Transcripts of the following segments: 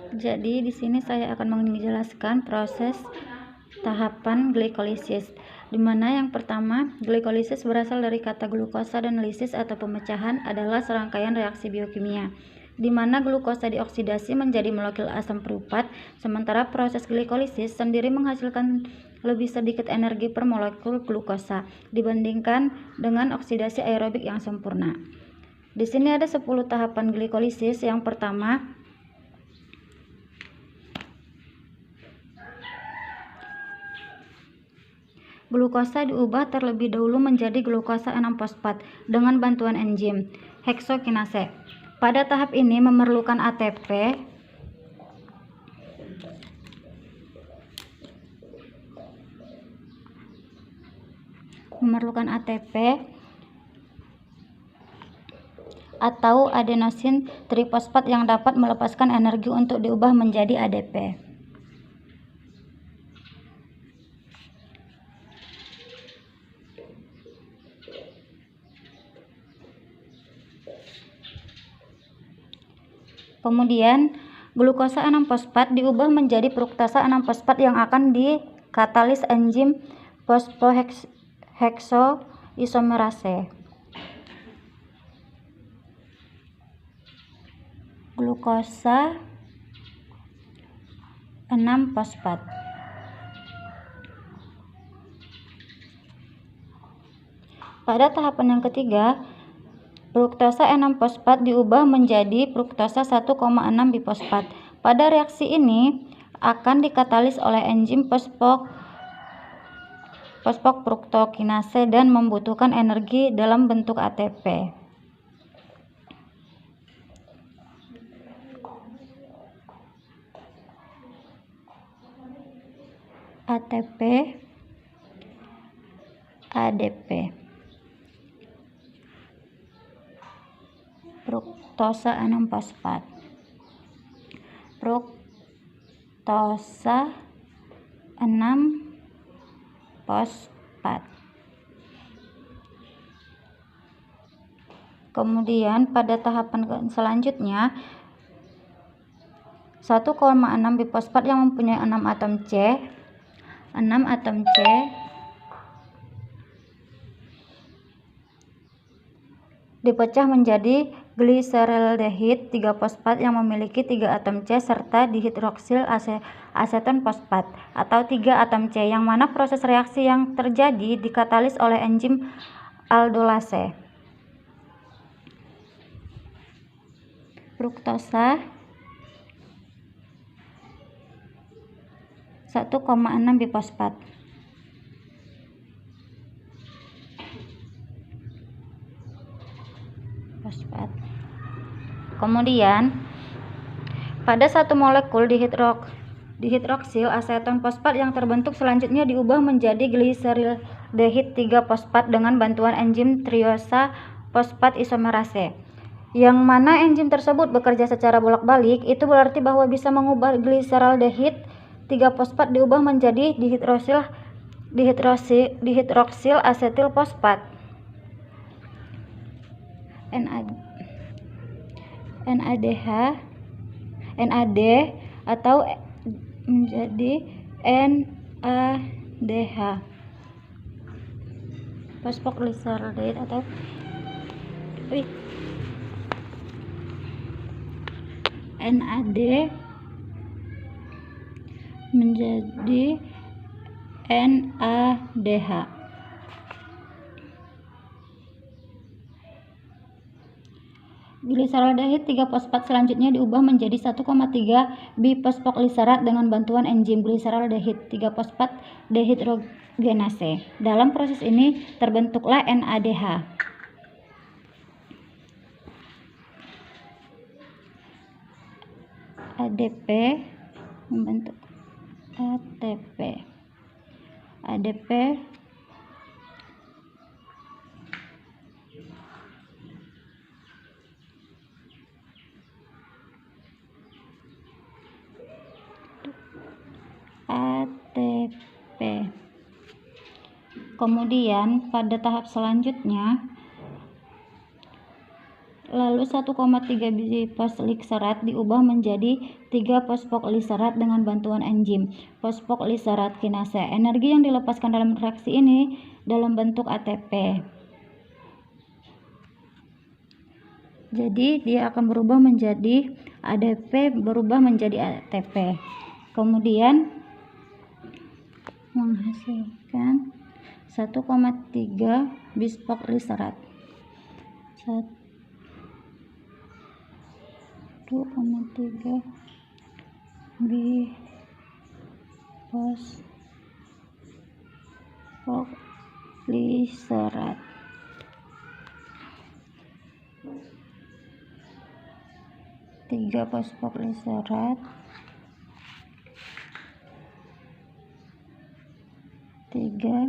Jadi di sini saya akan menjelaskan proses tahapan glikolisis, di mana yang pertama, glikolisis berasal dari kata glukosa dan lisis atau pemecahan adalah serangkaian reaksi biokimia, di mana glukosa dioksidasi menjadi molekul asam perupat, sementara proses glikolisis sendiri menghasilkan lebih sedikit energi per molekul glukosa dibandingkan dengan oksidasi aerobik yang sempurna. Di sini ada 10 tahapan glikolisis. Yang pertama, glukosa diubah terlebih dahulu menjadi glukosa 6-fosfat dengan bantuan enzim heksokinase. Pada tahap ini memerlukan ATP atau adenosin trifosfat yang dapat melepaskan energi untuk diubah menjadi ADP. Kemudian glukosa 6-fosfat diubah menjadi fruktosa 6-fosfat yang akan dikatalis enzim fosfoheksoisomerase. Glukosa 6-fosfat. Pada tahapan yang ketiga, fruktosa 6-fosfat diubah menjadi fruktosa 1,6-bifosfat. Pada reaksi ini akan dikatalis oleh enzim fosfofruktokinase dan membutuhkan energi dalam bentuk ATP. ADP. Fruktosa 6-fosfat. Fruktosa 6-fosfat. Kemudian pada tahapan selanjutnya 1,6-bifosfat yang mempunyai 6 atom C dipecah menjadi gliseraldehid 3-fosfat yang memiliki 3 atom C serta dihidroksil aseton fosfat atau 3 atom C, yang mana proses reaksi yang terjadi dikatalis oleh enzim aldolase. Fruktosa 1,6-bifosfat. Kemudian pada satu molekul dihidroksil aseton fosfat yang terbentuk selanjutnya diubah menjadi gliseraldehid 3-fosfat dengan bantuan enzim triosa fosfat isomerase, yang mana enzim tersebut bekerja secara bolak-balik. Itu berarti bahwa bisa mengubah gliseraldehid 3-fosfat diubah menjadi dihidroksil asetil fosfat NAD atau menjadi NADH. Fosfoglyceraldehyde atau NAD menjadi NADH. Gliseraldehid 3-fosfat selanjutnya diubah menjadi 1,3 bifosfoglycerat dengan bantuan enzim gliseraldehid 3-fosfat dehidrogenase. Dalam proses ini terbentuklah NADH. ADP membentuk ATP. ADP Kemudian pada tahap selanjutnya, lalu 1,3 biji fosfoglycerat diubah menjadi 3 fosfoglycerat dengan bantuan enzim fosfoglycerat kinase. Energi yang dilepaskan dalam reaksi ini dalam bentuk ATP. Jadi dia akan berubah menjadi ADP berubah menjadi ATP. Kemudian menghasilkan 1,3 bisfosfoglycerat. 1,3 bisfosfoglycerat. Tiga fosfoglycerat, 3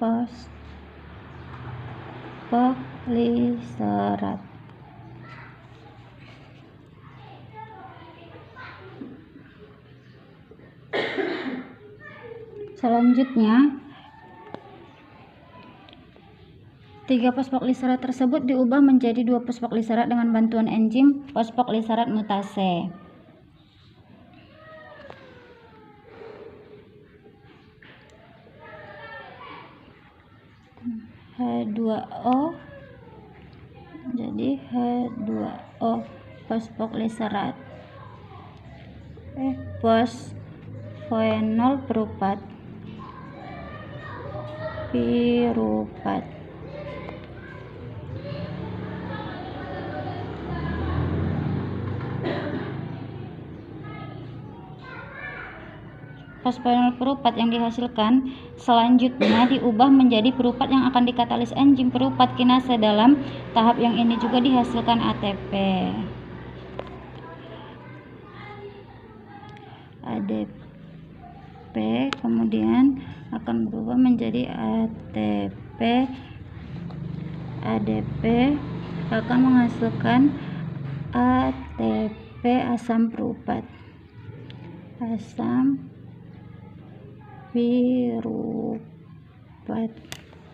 fosfoglycerat. Selanjutnya 3 fosfoglycerat tersebut diubah menjadi 2 fosfoglycerat dengan bantuan enzim fosfoglycerat mutase. H2O jadi H2O fosfoglycerat fosfenol piruvat fosfenol piruvat yang dihasilkan selanjutnya diubah menjadi piruvat yang akan dikatalis enzim piruvat kinase. Dalam tahap yang ini juga dihasilkan ATP. Kemudian akan berubah menjadi ATP. ADP akan menghasilkan ATP asam piruvat. Asam piruvat.